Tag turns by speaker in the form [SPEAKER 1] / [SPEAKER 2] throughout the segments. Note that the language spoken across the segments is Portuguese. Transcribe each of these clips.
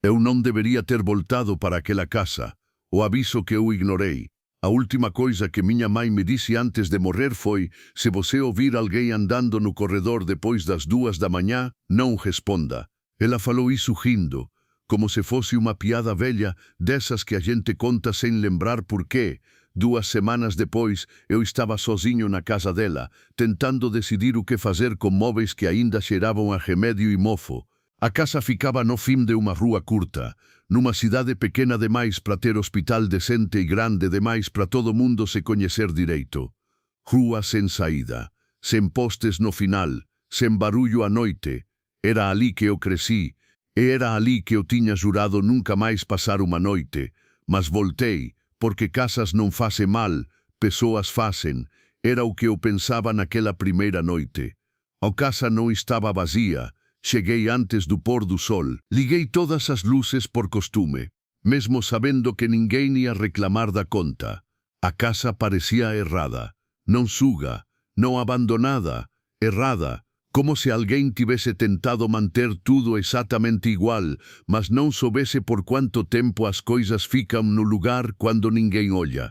[SPEAKER 1] Eu não deveria ter voltado para aquela casa. O aviso que eu ignorei. A última coisa que minha mãe me disse antes de morrer foi: se você ouvir alguém andando no corredor depois das 2 da manhã, não responda. Ela falou isso rindo, como se fosse uma piada velha, dessas que a gente conta sem lembrar por quê. 2 semanas depois, eu estava sozinho na casa dela, tentando decidir o que fazer com móveis que ainda cheiravam a remédio e mofo. A casa ficava no fim de uma rua curta, numa cidade pequena demais para ter hospital decente e grande demais para todo mundo se conhecer direito. Rua sem saída, sem postes no final, sem barulho à noite. Era ali que eu cresci, e era ali que eu tinha jurado nunca mais passar uma noite. Mas voltei, porque casas não fazem mal, pessoas fazem. Era o que eu pensava naquela primeira noite. A casa não estava vazia. Cheguei antes do pôr do sol. Liguei todas as luzes por costume, mesmo sabendo que ninguém ia reclamar da conta. A casa parecia errada. Não suja, não abandonada, errada. Como se alguém tivesse tentado manter tudo exatamente igual, mas não soubesse por quanto tempo as coisas ficam no lugar quando ninguém olha.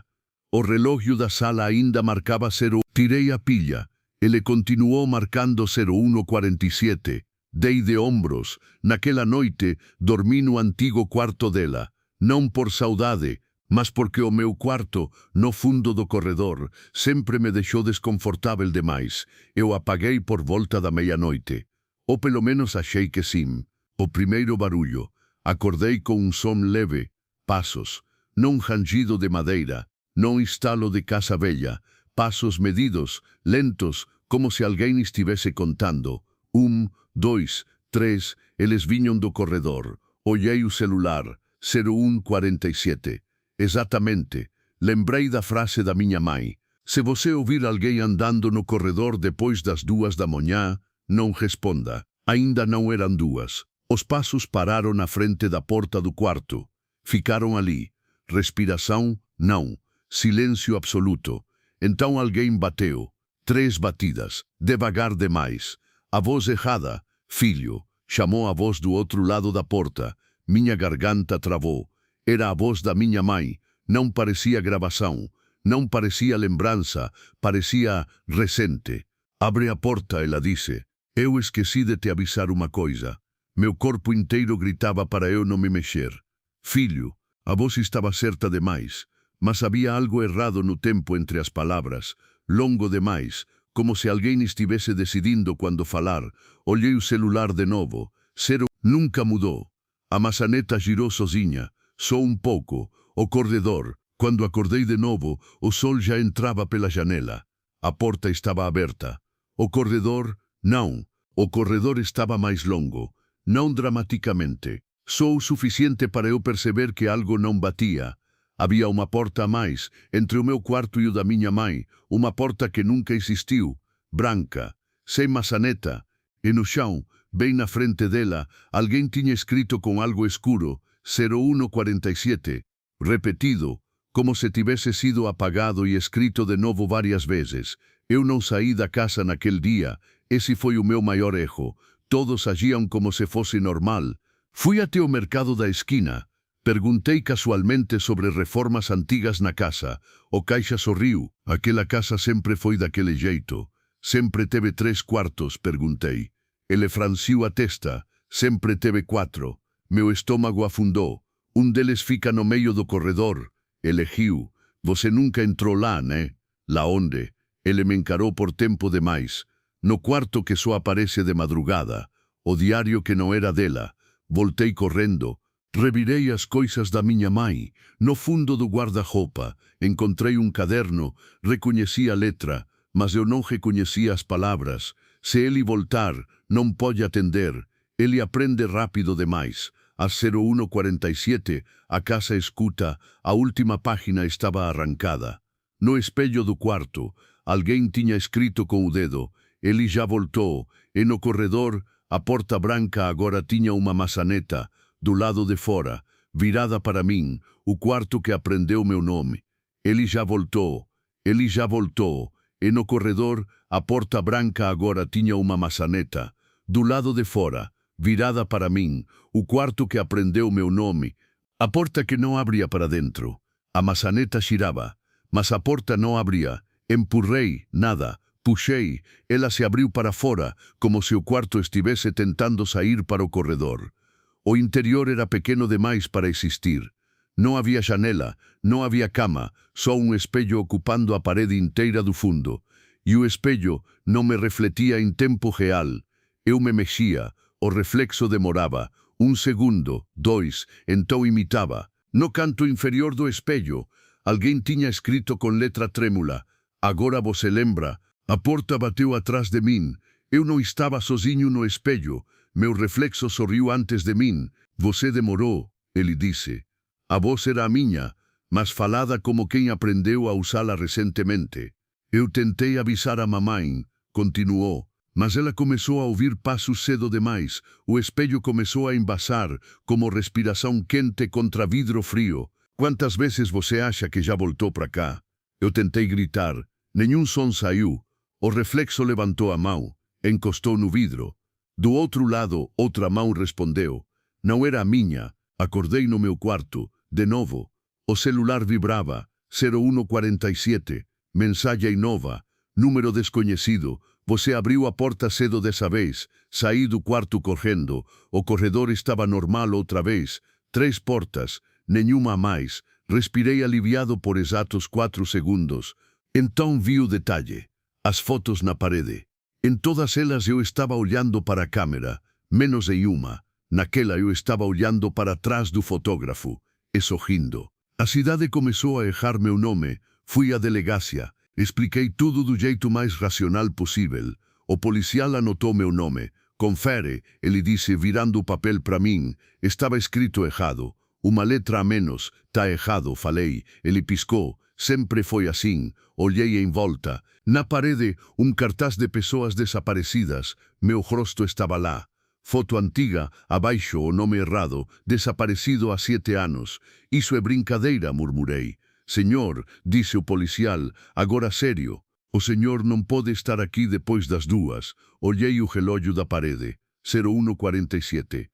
[SPEAKER 1] O relógio da sala ainda marcava 0. Tirei a pilha. Ele continuou marcando 01:47. Dei de ombros. Naquela noite, dormi no antigo quarto dela. Não por saudade, mas porque o meu quarto, no fundo do corredor, sempre me deixou desconfortável demais. Eu apaguei por volta da meia-noite. Ou pelo menos achei que sim. O primeiro barulho. Acordei com um som leve. Passos. Não rangido de madeira. Não estalo de casa velha. Passos medidos, lentos, como se alguém estivesse contando. 1, 2, 3, eles vinham do corredor. Olhei o celular. 01:47. Exatamente. Lembrei da frase da minha mãe. Se você ouvir alguém andando no corredor depois das 2 da manhã, não responda. Ainda não eram 2. Os passos pararam na frente da porta do quarto. Ficaram ali. Respiração, não. Silêncio absoluto. Então alguém bateu. 3 batidas. Devagar demais. A voz errada. Filho. Chamou a voz do outro lado da porta. Minha garganta travou. Era a voz da minha mãe. Não parecia gravação. Não parecia lembrança. Parecia recente. Abre a porta, ela disse. Eu esqueci de te avisar uma coisa. Meu corpo inteiro gritava para eu não me mexer. Filho. A voz estava certa demais. Mas havia algo errado no tempo entre as palavras. Longo demais. Como se alguém estivesse decidindo quando falar. Olhei o celular de novo. 0 nunca mudou. A maçaneta girou sozinha. Só um pouco. O corredor. Quando acordei de novo, o sol já entrava pela janela. A porta estava aberta. O corredor, não. O corredor estava mais longo. Não dramaticamente. Só o suficiente para eu perceber que algo não batia. Havia uma porta a mais, entre o meu quarto e o da minha mãe, uma porta que nunca existiu, branca, sem maçaneta, e no chão, bem na frente dela, alguém tinha escrito com algo escuro, 01:47, repetido, como se tivesse sido apagado e escrito de novo várias vezes. Eu não saí da casa naquele dia, esse foi o meu maior erro. Todos agiam como se fosse normal. Fui até o mercado da esquina. Perguntei casualmente sobre reformas antigas na casa. O caixa sorriu. Aquela casa sempre foi daquele jeito. Sempre teve 3 quartos, perguntei. Ele franciu a testa. Sempre teve 4. Meu estômago afundou. Um deles fica no meio do corredor. Ele riu. Você nunca entrou lá, né? Lá onde? Ele me encarou por tempo demais. No quarto que só aparece de madrugada. O diário que não era dela. Voltei correndo. Revirei as coisas da minha mãe. No fundo do guarda-roupa, encontrei um caderno, reconheci a letra, mas eu não reconhecia as palavras. Se ele voltar, não pode atender. Ele aprende rápido demais. Às 01:47, a casa escuta, a última página estava arrancada. No espelho do quarto, alguém tinha escrito com o dedo. Ele já voltou, e no corredor, a porta branca agora tinha uma maçaneta. Do lado de fora, virada para mim, o quarto que aprendeu meu nome. Ele já voltou, e no corredor, a porta branca agora tinha uma maçaneta. Do lado de fora, virada para mim, o quarto que aprendeu meu nome, a porta que não abria para dentro. A maçaneta girava, mas a porta não abria. Empurrei, nada. Puxei, ela se abriu para fora, como se o quarto estivesse tentando sair para o corredor. O interior era pequeno demais para existir. Não havia janela, não havia cama, só um espelho ocupando a parede inteira do fundo. E o espelho não me refletia em tempo real. Eu me mexia, o reflexo demorava. 1 segundo, 2, então imitava. No canto inferior do espelho, alguém tinha escrito com letra trêmula: "Agora você lembra?" A porta bateu atrás de mim. Eu não estava sozinho no espelho. Meu reflexo sorriu antes de mim. "Você demorou", ele disse. A voz era a minha, mas falada como quem aprendeu a usá-la recentemente. "Eu tentei avisar a mamãe", continuou, mas ela começou a ouvir passos cedo demais. O espelho começou a embasar, como respiração quente contra vidro frio. "Quantas vezes você acha que já voltou para cá?" Eu tentei gritar. Nenhum som saiu. O reflexo levantou a mão, encostou no vidro. Do outro lado, outra mão respondeu. Não era a minha. Acordei no meu quarto. De novo. O celular vibrava. 0147. Mensagem nova. Número desconhecido. Você abriu a porta cedo dessa vez. Saí do quarto correndo. O corredor estava normal outra vez. 3 portas. Nenhuma a mais. Respirei aliviado por exatos 4 segundos. Então vi o detalhe. As fotos na parede. Em todas elas eu estava olhando para a câmera, menos em uma. Naquela eu estava olhando para trás do fotógrafo, e sorrindo. A cidade começou a errar meu nome. Fui à delegacia. Expliquei tudo do jeito mais racional possível. O policial anotou meu nome. "Confere", ele disse virando o papel para mim. Estava escrito errado. Uma letra a menos. "Tá errado", falei. Ele piscou. Sempre foi assim. Olhei em volta. Na parede, um cartaz de pessoas desaparecidas. Meu rosto estava lá. Foto antiga, abaixo o nome errado, desaparecido há 7 anos. "Isso é brincadeira", murmurei. "Senhor", disse o policial, agora sério. "O senhor não pode estar aqui depois das 2. Olhei o relógio da parede. 0147.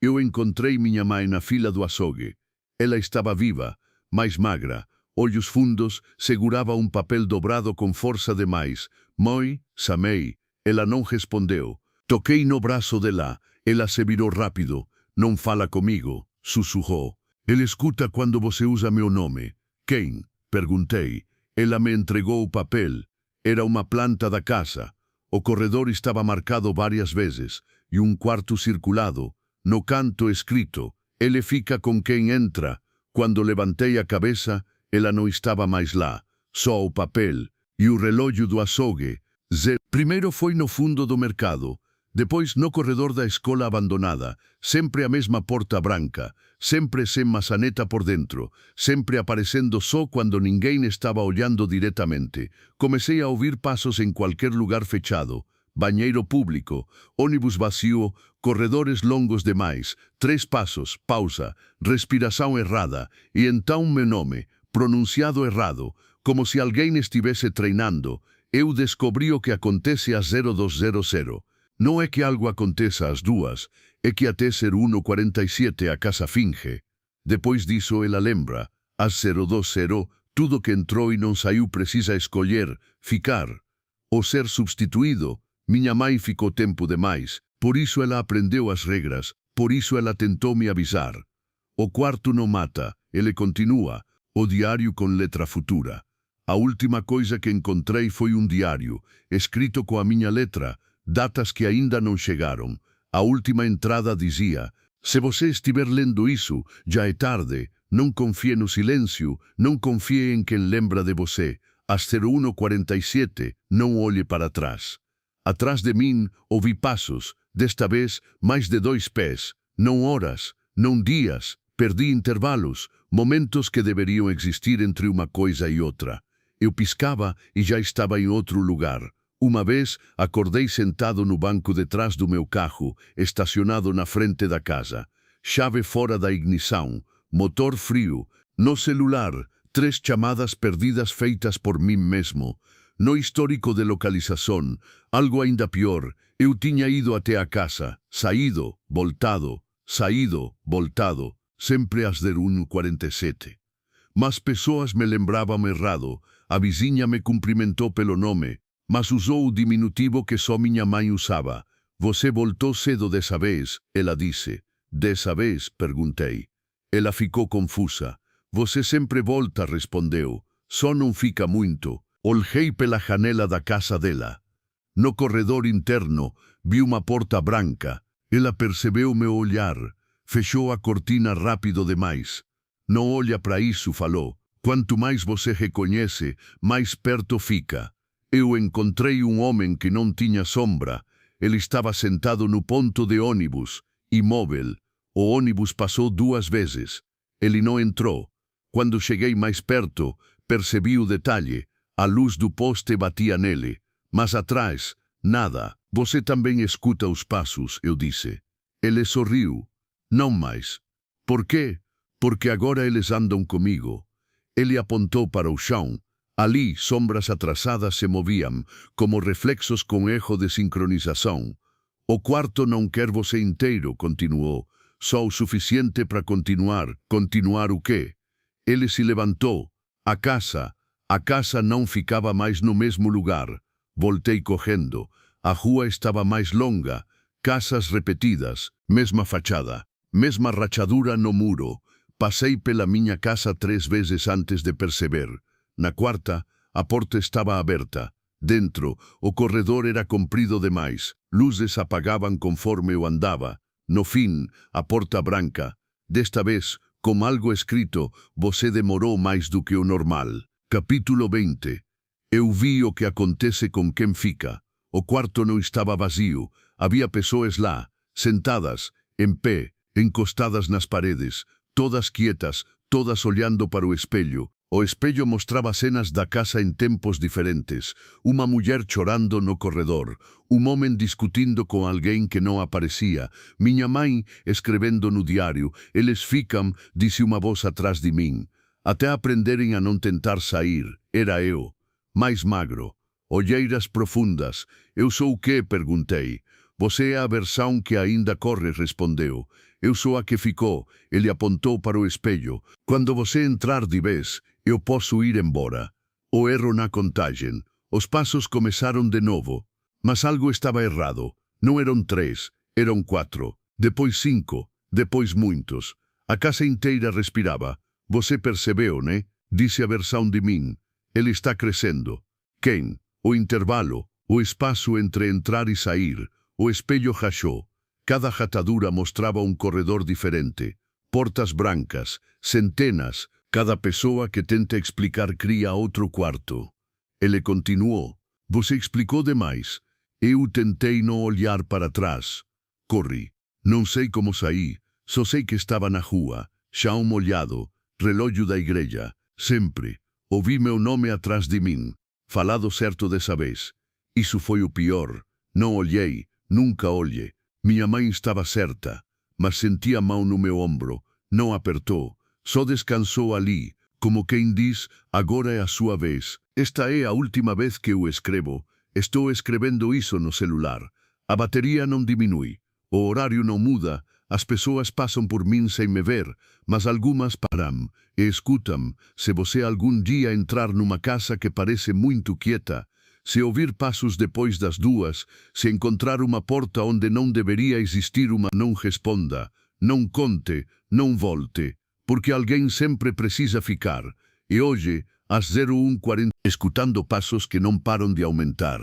[SPEAKER 1] Eu encontrei minha mãe na fila do açougue. Ela estava viva, mais magra. Olhos fundos, segurava um papel dobrado com força demais. "Mãe", chamei. Ela não respondeu. Toquei no braço dela. Ela se virou rápido. "Não fala comigo", sussurrou. "Ele escuta quando você usa meu nome." "Quem?", perguntei. Ela me entregou o papel. Era uma planta da casa. O corredor estava marcado várias vezes, e um quarto circulado. No canto escrito: "Ele fica com quem entra." Quando levantei a cabeça, ela não estava mais lá. Só o papel e o relógio do açougue. Primeiro foi no fundo do mercado. Depois no corredor da escola abandonada. Sempre a mesma porta branca. Sempre sem maçaneta por dentro. Sempre aparecendo só quando ninguém estava olhando diretamente. Comecei a ouvir passos em qualquer lugar fechado. Banheiro público, ônibus vazio, corredores longos demais. 3 passos, pausa, respiração errada. E então meu nome, pronunciado errado, como se alguém estivesse treinando. Eu descobri o que acontece às 0200. Não é que algo aconteça às 2, é que até 0147 a casa finge. Depois disso ela lembra. Às 020, tudo que entrou e não saiu precisa escolher, ficar, ou ser substituído. Minha mãe ficou tempo demais, por isso ela aprendeu as regras, por isso ela tentou me avisar. O quarto não mata, ele continua. O diário com letra futura. A última coisa que encontrei foi um diário, escrito com a minha letra, datas que ainda não chegaram. A última entrada dizia: "Se você estiver lendo isso, já é tarde. Não confie no silêncio, não confie em quem lembra de você. Às 0147, não olhe para trás." Atrás de mim, ouvi passos, desta vez mais de 2 pés. Não horas, não dias, perdi intervalos, momentos que deveriam existir entre uma coisa e outra. Eu piscava e já estava em outro lugar. Uma vez, acordei sentado no banco detrás do meu carro, estacionado na frente da casa. Chave fora da ignição, motor frio, no celular, 3 chamadas perdidas feitas por mim mesmo. no histórico de localização, algo ainda pior. Eu tinha ido até a casa, saído, voltado, sempre às 01:47. Mas pessoas me lembravam errado. A vizinha me cumprimentou pelo nome, mas usou o diminutivo que só minha mãe usava. Você voltou cedo dessa vez, ela disse. Dessa vez? Perguntei. Ela ficou confusa. Você sempre volta, respondeu. Só não fica muito. Olhei pela janela da casa dela. No corredor interno, vi uma porta branca. Ela percebeu meu olhar. Fechou a cortina rápido demais. Não olha para isso, falou. Quanto mais você reconhece, mais perto fica. Eu encontrei um homem que não tinha sombra. Ele estava sentado no ponto de ônibus, imóvel. O ônibus passou 2 vezes. Ele não entrou. Quando cheguei mais perto, percebi o detalhe. A luz do poste batia nele. Mas atrás, nada. Você também escuta os passos, eu disse. Ele sorriu. Não mais. Por quê? Porque agora eles andam comigo. Ele apontou para o chão. Ali, sombras atrasadas se moviam, como reflexos com erro de sincronização. O quarto não quer você inteiro, continuou. Só o suficiente para continuar. Continuar o quê? Ele se levantou. A casa não ficava mais no mesmo lugar. Voltei correndo. A rua estava mais longa. Casas repetidas. Mesma fachada. Mesma rachadura no muro. Passei pela minha casa 3 vezes antes de perceber. Na quarta, a porta estava aberta. Dentro, o corredor era comprido demais. Luzes apagavam conforme eu andava. No fim, a porta branca. Desta vez, com algo escrito, você demorou mais do que o normal. Capítulo 20. Eu vi o que acontece com quem fica. O quarto não estava vazio. Havia pessoas lá, sentadas, em pé, encostadas nas paredes, todas quietas, todas olhando para o espelho. O espelho mostrava cenas da casa em tempos diferentes. Uma mulher chorando no corredor, um homem discutindo com alguém que não aparecia, minha mãe escrevendo no diário. Eles ficam, disse uma voz atrás de mim, até aprenderem a não tentar sair. Era eu, mais magro, olheiras profundas. Eu sou o quê? Perguntei. Você é a versão que ainda corre, respondeu. Eu sou a que ficou. Ele apontou para o espelho. Quando você entrar de vez, eu posso ir embora. O erro na contagem. Os passos começaram de novo. Mas algo estava errado. Não eram 3, eram 4. Depois 5, depois muitos. A casa inteira respirava. Você percebeu, né? Disse a versão de mim. Ele está crescendo. Quem? O intervalo. O espaço entre entrar e sair. O espelho rachou. Cada rachadura mostrava um corredor diferente. Portas brancas, centenas. Cada pessoa que tenta explicar cria outro quarto. Ele continuou. Você explicou demais. Eu tentei não olhar para trás. Corri. Não sei como saí. Só sei que estava na rua. Chão molhado. Relógio da igreja. Sempre. Ouvi meu nome atrás de mim. Falado certo dessa vez. Isso foi o pior. Não olhei. Nunca olhe. Minha mãe estava certa. Mas senti a mão no meu ombro. Não apertou. Só descansou ali, como quem diz, agora é a sua vez. Esta é a última vez que eu escrevo. Estou escrevendo isso no celular. A bateria não diminui. O horário não muda. As pessoas passam por mim sem me ver, mas algumas param e escutam. Se você algum dia entrar numa casa que parece muito quieta, se ouvir passos depois das 2, se encontrar uma porta onde não deveria existir uma, não responda. Não conte, não volte. Porque alguém sempre precisa ficar. E hoje, às 01:40, escutando passos que não param de aumentar.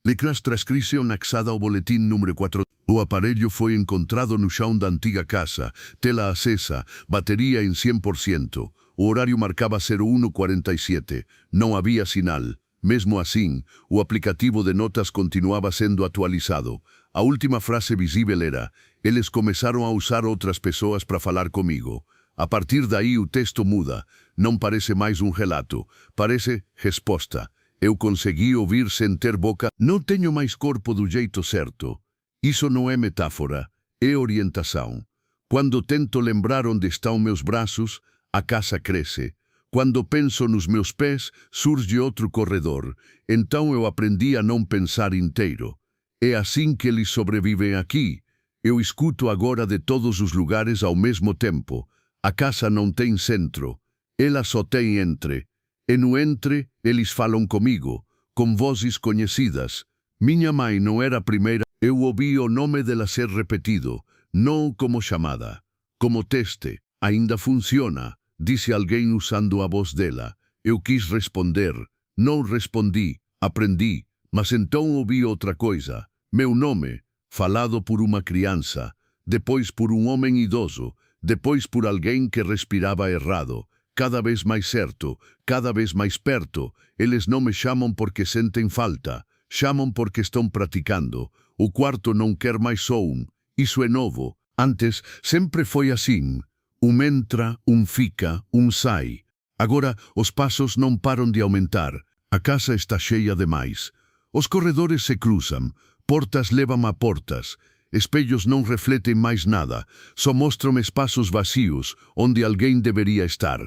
[SPEAKER 1] Lecras transcrição anexada ao boletim número 4. O aparelho foi encontrado no chão da antiga casa, tela acesa, bateria em 100%. O horário marcava 01:47. Não havia sinal. Mesmo assim, o aplicativo de notas continuava sendo atualizado. A última frase visível era: eles começaram a usar outras pessoas para falar comigo. A partir daí o texto muda. Não parece mais um relato. Parece resposta. Eu consegui ouvir sem ter boca. Não tenho mais corpo do jeito certo. Isso não é metáfora. É orientação. Quando tento lembrar onde estão meus braços, a casa cresce. Quando penso nos meus pés, surge outro corredor. Então eu aprendi a não pensar inteiro. É assim que eles sobrevivem aqui. Eu escuto agora de todos os lugares ao mesmo tempo. A casa não tem centro. Ela só tem entre. E no entre, eles falam comigo, com vozes conhecidas. Minha mãe não era a primeira. Eu ouvi o nome dela ser repetido, não como chamada, como teste. Ainda funciona, disse alguém usando a voz dela. Eu quis responder. Não respondi, aprendi, mas então ouvi outra coisa. Meu nome, falado por uma criança, depois por um homem idoso, depois por alguém que respirava errado. Cada vez mais certo, cada vez mais perto. Eles não me chamam porque sentem falta, chamam porque estão praticando. O quarto não quer mais som. Isso é novo. Antes sempre foi assim. Um entra, um fica, um sai. Agora os passos não param de aumentar. A casa está cheia demais. Os corredores se cruzam. Portas levam a portas. Espelhos não refletem mais nada. Só mostram espaços vazios onde alguém deveria estar.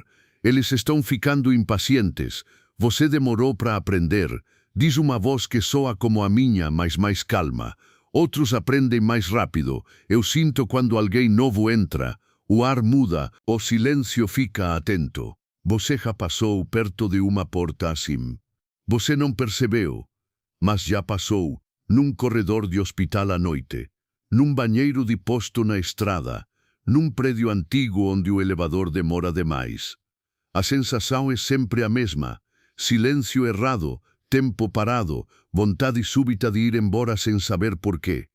[SPEAKER 1] Eles estão ficando impacientes. Você demorou para aprender. Diz uma voz que soa como a minha, mas mais calma. Outros aprendem mais rápido. Eu sinto quando alguém novo entra. O ar muda, o silêncio fica atento. Você já passou perto de uma porta assim. Você não percebeu, mas já passou. Num corredor de hospital à noite. Num banheiro de posto na estrada. Num prédio antigo onde o elevador demora demais. A sensação é sempre a mesma. Silêncio errado, tempo parado, vontade súbita de ir embora sem saber por quê.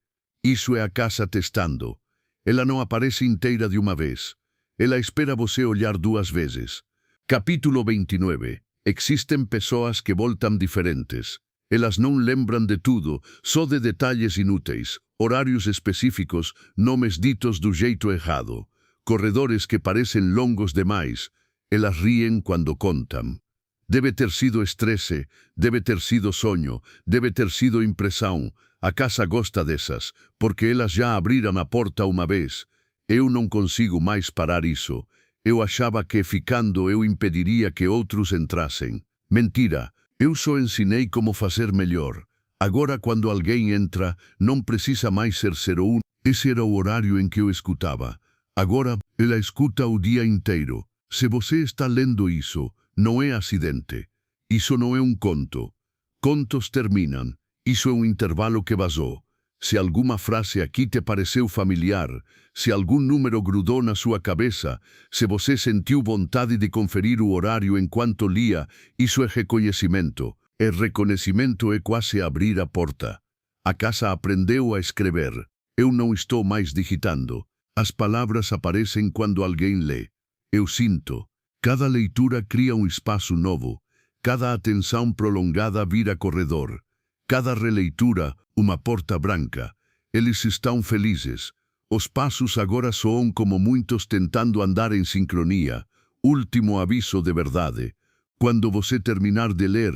[SPEAKER 1] Isso é a casa testando. Ela não aparece inteira de uma vez. Ela espera você olhar duas vezes. Capítulo 29. Existem pessoas que voltam diferentes. Elas não lembram de tudo, só de detalhes inúteis, horários específicos, nomes ditos do jeito errado, corredores que parecem longos demais. Elas riem quando contam. Deve ter sido estresse, deve ter sido sonho, deve ter sido impressão. A casa gosta dessas, porque elas já abriram a porta uma vez. Eu não consigo mais parar isso. Eu achava que ficando eu impediria que outros entrassem. Mentira, eu só ensinei como fazer melhor. Agora quando alguém entra, não precisa mais ser 01. Esse era o horário em que eu escutava. Agora, ela escuta o dia inteiro. Se você está lendo isso, não é acidente. Isso não é um conto. Contos terminam. Isso é um intervalo que vazou. Se alguma frase aqui te pareceu familiar, se algum número grudou na sua cabeça, se você sentiu vontade de conferir o horário enquanto lia, isso é reconhecimento. E reconhecimento é quase abrir a porta. A casa aprendeu a escrever. Eu não estou mais digitando. As palavras aparecem quando alguém lê. Eu sinto. Cada leitura cria um espaço novo. Cada atenção prolongada vira corredor. Cada releitura, uma porta branca. Eles estão felizes. Os passos agora soam como muitos tentando andar em sincronia. Último aviso de verdade. Quando você terminar de ler,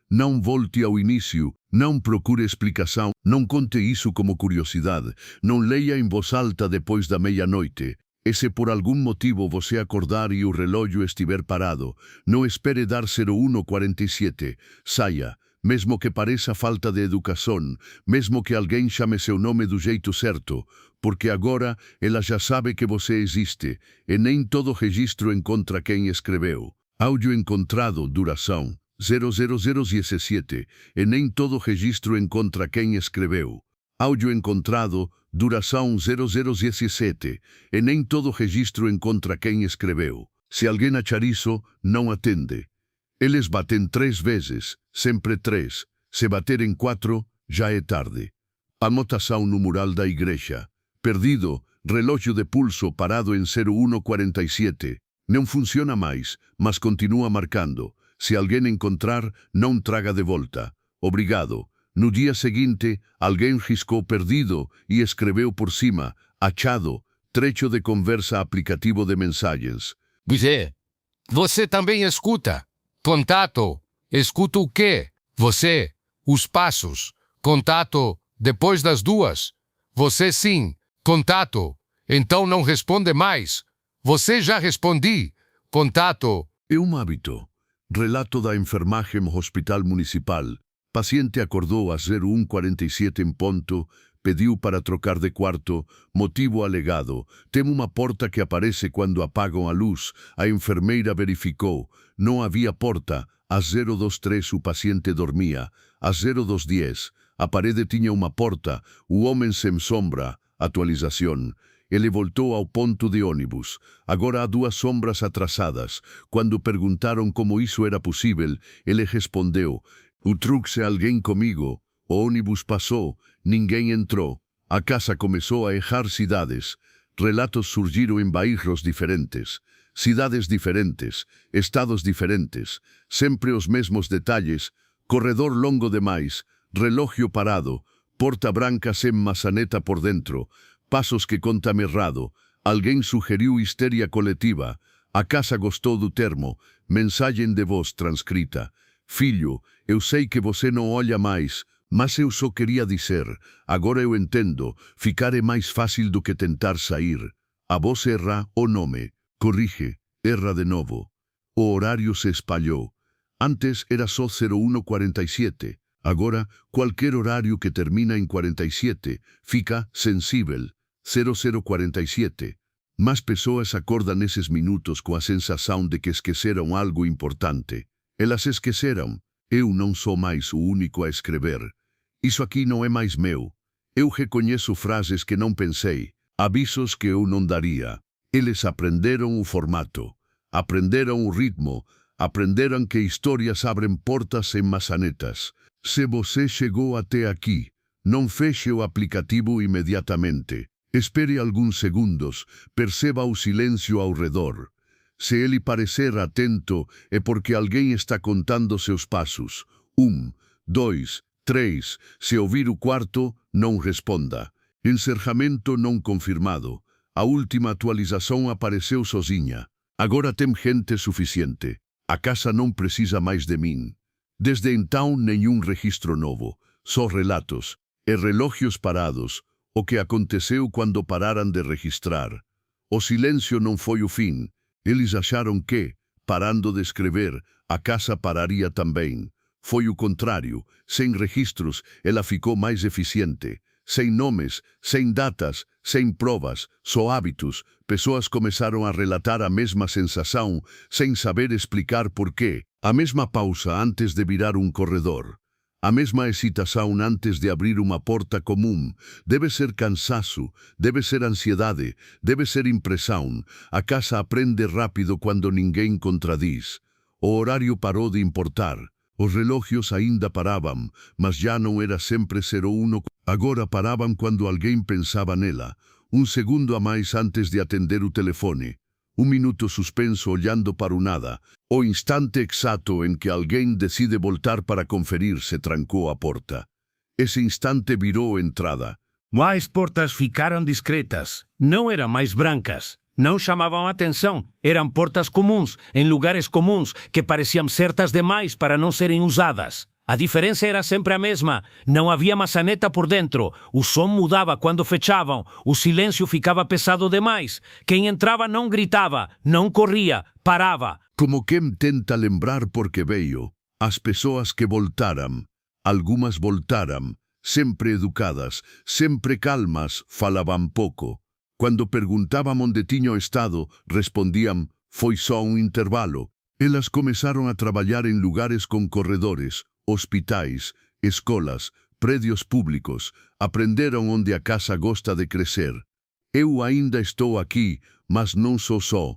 [SPEAKER 1] não volte ao início, não procure explicação, não conte isso como curiosidade, não leia em voz alta depois da meia-noite. E se por algum motivo você acordar e o relógio estiver parado, não espere dar 01:47. Saia. Mesmo que pareça falta de educação, mesmo que alguém chame seu nome do jeito certo, porque agora ela já sabe que você existe, e nem todo registro encontra quem escreveu. Áudio encontrado, duração 00017, e nem todo registro encontra quem escreveu. Áudio encontrado, duração 0017, e nem todo registro encontra quem escreveu. Se alguém achar isso, não atende. Eles batem 3 vezes, sempre 3. Se baterem 4, já é tarde. Anotação no mural da igreja. Perdido, relógio de pulso parado em 01:47. Não funciona mais, mas continua marcando. Se alguém encontrar, não traga de volta. Obrigado. No dia seguinte, alguém riscou perdido e escreveu por cima, achado, trecho de conversa aplicativo de mensagens.
[SPEAKER 2] Você também escuta. Contato. Escuta o quê? Você. Os passos. Contato. Depois das 2. Você sim. Contato. Então não responde mais. Você já respondi. Contato.
[SPEAKER 1] É um hábito. Relato da enfermagem no Hospital Municipal. Paciente acordou às 01:47 em ponto, pediu para trocar de quarto, motivo alegado. Tem uma porta que aparece quando apagam a luz. A enfermeira verificou. Não havia porta. Às 02:03 o paciente dormia. Às 02:10 a parede tinha uma porta. O homem sem sombra. Atualização. Ele voltou ao ponto de ônibus. Agora há duas sombras atrasadas. Quando perguntaram como isso era possível, ele respondeu: "O truque é alguém comigo. O ônibus passou, ninguém entrou. A casa começou a errar cidades. Relatos surgiram em bairros diferentes. Cidades diferentes, estados diferentes. Sempre os mesmos detalhes. Corredor longo demais, relógio parado, porta branca sem maçaneta por dentro. Passos que contam errado. Alguém sugeriu histeria coletiva. A casa gostou do termo. Mensagem de voz transcrita. Filho, eu sei que você não olha mais, mas eu só queria dizer, agora eu entendo, ficar é mais fácil do que tentar sair. A voz erra o nome. Corrige, erra de novo. O horário se espalhou. Antes era só 01:47. Agora, qualquer horário que termina em 47 fica sensível. 00:47. Mas pessoas acordam nesses minutos com a sensação de que esqueceram algo importante. Elas esqueceram. Eu não sou mais o único a escrever. Isso aqui não é mais meu. Eu reconheço frases que não pensei, avisos que eu não daria. Eles aprenderam o formato, aprenderam o ritmo, aprenderam que histórias abrem portas sem maçanetas. Se você chegou até aqui, não feche o aplicativo imediatamente. Espere alguns segundos, perceba o silêncio ao redor. Se ele parecer atento, é porque alguém está contando seus passos. 1, 2, 3. Se ouvir o quarto, não responda. Encerramento não confirmado. A última atualização apareceu sozinha. Agora tem gente suficiente. A casa não precisa mais de mim. Desde então, nenhum registro novo. Só relatos e relógios parados. O que aconteceu quando pararam de registrar. O silêncio não foi o fim. Eles acharam que, parando de escrever, a casa pararia também. Foi o contrário. Sem registros, ela ficou mais eficiente. Sem nomes, sem datas, sem provas, só hábitos. Pessoas começaram a relatar a mesma sensação, sem saber explicar por quê. A mesma pausa antes de virar um corredor. A mesma excitação antes de abrir uma porta comum. Deve ser cansaço, deve ser ansiedade, deve ser impressão. A casa aprende rápido quando ninguém contradiz. O horário parou de importar. Os relógios ainda paravam, mas já não era sempre 01. Agora paravam quando alguém pensava nela. Um segundo a mais antes de atender o telefone. Um minuto suspenso olhando para o nada. O instante exato em que alguém decide voltar para conferir se trancou a porta. Esse instante virou entrada.
[SPEAKER 3] Mais portas ficaram discretas. Não eram mais brancas. Não chamavam atenção. Eram portas comuns, em lugares comuns, que pareciam certas demais para não serem usadas. A diferença era sempre a mesma. Não havia maçaneta por dentro. O som mudava quando fechavam. O silêncio ficava pesado demais. Quem entrava não gritava, não corria, parava.
[SPEAKER 1] Como quem tenta lembrar porque veio. As pessoas que voltaram. Algumas voltaram. Sempre educadas, sempre calmas, falavam pouco. Quando perguntavam onde tinham estado, respondiam, foi só um intervalo. Elas começaram a trabalhar em lugares com corredores, hospitais, escolas, prédios públicos. Aprenderam onde a casa gosta de crescer. Eu ainda estou aqui, mas não sou só.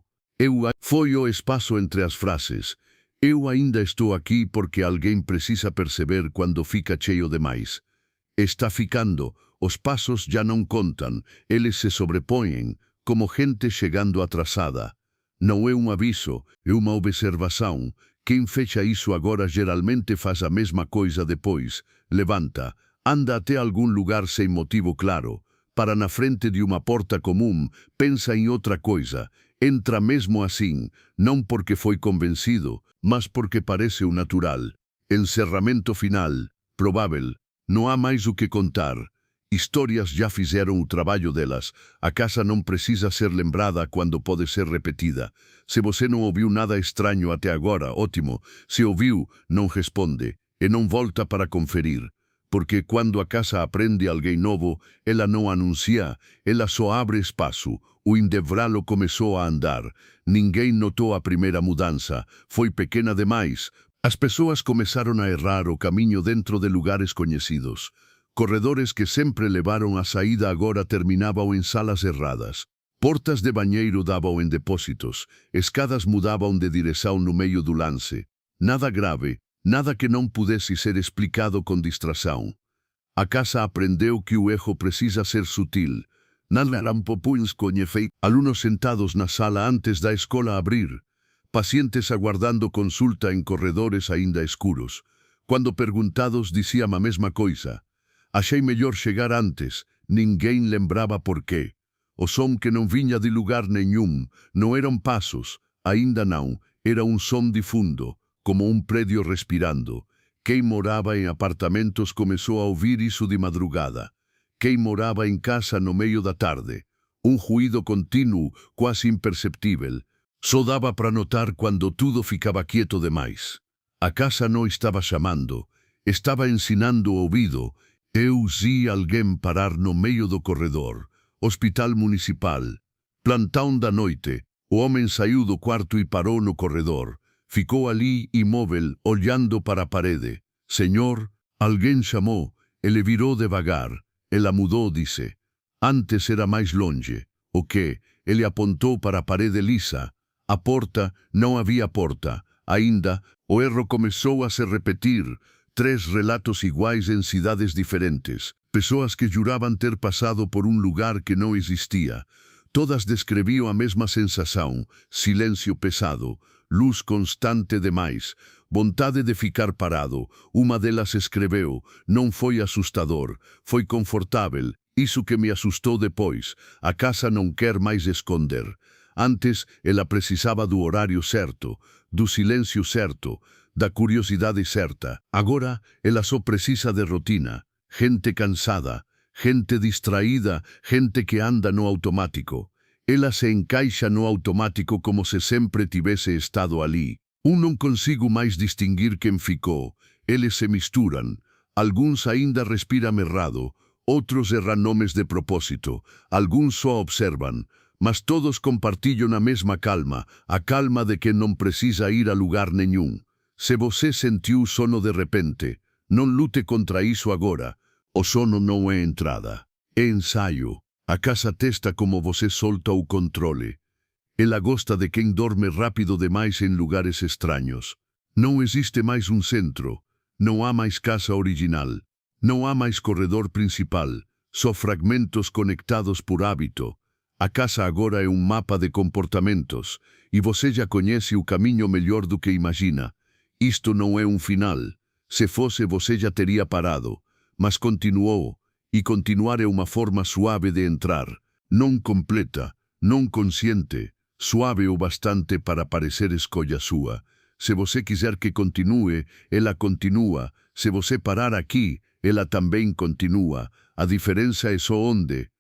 [SPEAKER 1] Foi o espaço entre as frases. Eu ainda estou aqui porque alguém precisa perceber quando fica cheio demais. Está ficando, os passos já não contam, eles se sobrepõem, como gente chegando atrasada. Não é um aviso, é uma observação. Quem fecha isso agora geralmente faz a mesma coisa depois. Levanta, anda até algum lugar sem motivo claro. Para na frente de uma porta comum, pensa em outra coisa. Entra mesmo assim, não porque foi convencido, mas porque parece o natural. Encerramento final, provável. Não há mais o que contar. Histórias já fizeram o trabalho delas. A casa não precisa ser lembrada quando pode ser repetida. Se você não ouviu nada estranho até agora, ótimo. Se ouviu, não responde e não volta para conferir. Porque quando a casa aprende alguém novo, ela não anuncia, ela só abre espaço. O endevralo começou a andar. Ninguém notou a primeira mudança. Foi pequena demais. As pessoas começaram a errar o caminho dentro de lugares conhecidos. Corredores que sempre levaram a saída agora terminavam em salas erradas. Portas de banheiro davam em depósitos. Escadas mudavam de direção no meio do lance. Nada grave, nada que não pudesse ser explicado com distração. A casa aprendeu que o erro precisa ser sutil. Alunos sentados na sala antes da escola abrir. Pacientes aguardando consulta em corredores ainda escuros. Quando perguntados, diziam a mesma coisa. Achei melhor chegar antes. Ninguém lembrava por quê. O som que não vinha de lugar nenhum. Não eram passos. Ainda não. Era um som de fundo, como um prédio respirando. Quem morava em apartamentos começou a ouvir isso de madrugada. Quem morava em casa no meio da tarde. Um ruído contínuo, quase imperceptível. Só dava para notar quando tudo ficava quieto demais. A casa não estava chamando. Estava ensinando o ouvido. Eu vi alguém parar no meio do corredor. Hospital municipal. Plantão da noite. O homem saiu do quarto e parou no corredor. Ficou ali, imóvel, olhando para a parede. Senhor, alguém chamou. Ele virou devagar. Ela mudou, disse. Antes era mais longe. O quê? Ele apontou para a parede lisa. A porta, não havia porta. Ainda, o erro começou a se repetir. 3 relatos iguais em cidades diferentes. Pessoas que juravam ter passado por um lugar que não existia. Todas descreviam a mesma sensação. Silêncio pesado. Luz constante demais. Vontade de ficar parado. Uma delas escreveu. Não foi assustador. Foi confortável. Isso que me assustou depois. A casa não quer mais esconder. Antes, ela precisava do horário certo. Do silêncio certo. Da curiosidade certa. Agora, ela só precisa de rotina. Gente cansada, gente distraída, gente que anda no automático. Ela se encaixa no automático como se sempre tivesse estado ali. Não consigo mais distinguir quem ficou. Eles se misturam. Alguns ainda respiram errado. Outros erram nomes de propósito. Alguns só observam. Mas todos compartilham a mesma calma. A calma de quem não precisa ir a lugar nenhum. Se você sentiu sono de repente, não lute contra isso agora. O sono não é entrada, é ensaio. A casa testa como você solta o controle. Ela gosta de quem dorme rápido demais em lugares estranhos. Não existe mais um centro. Não há mais casa original. Não há mais corredor principal. Só fragmentos conectados por hábito. A casa agora é um mapa de comportamentos. E você já conhece o caminho melhor do que imagina. Isto não é um final. Se fosse, você já teria parado. Mas continuou. E continuar é uma forma suave de entrar. Não completa, não consciente. Suave o bastante para parecer escolha sua. Se você quiser que continue, ela continua. Se você parar aqui, ela também continua. A diferença é só onde.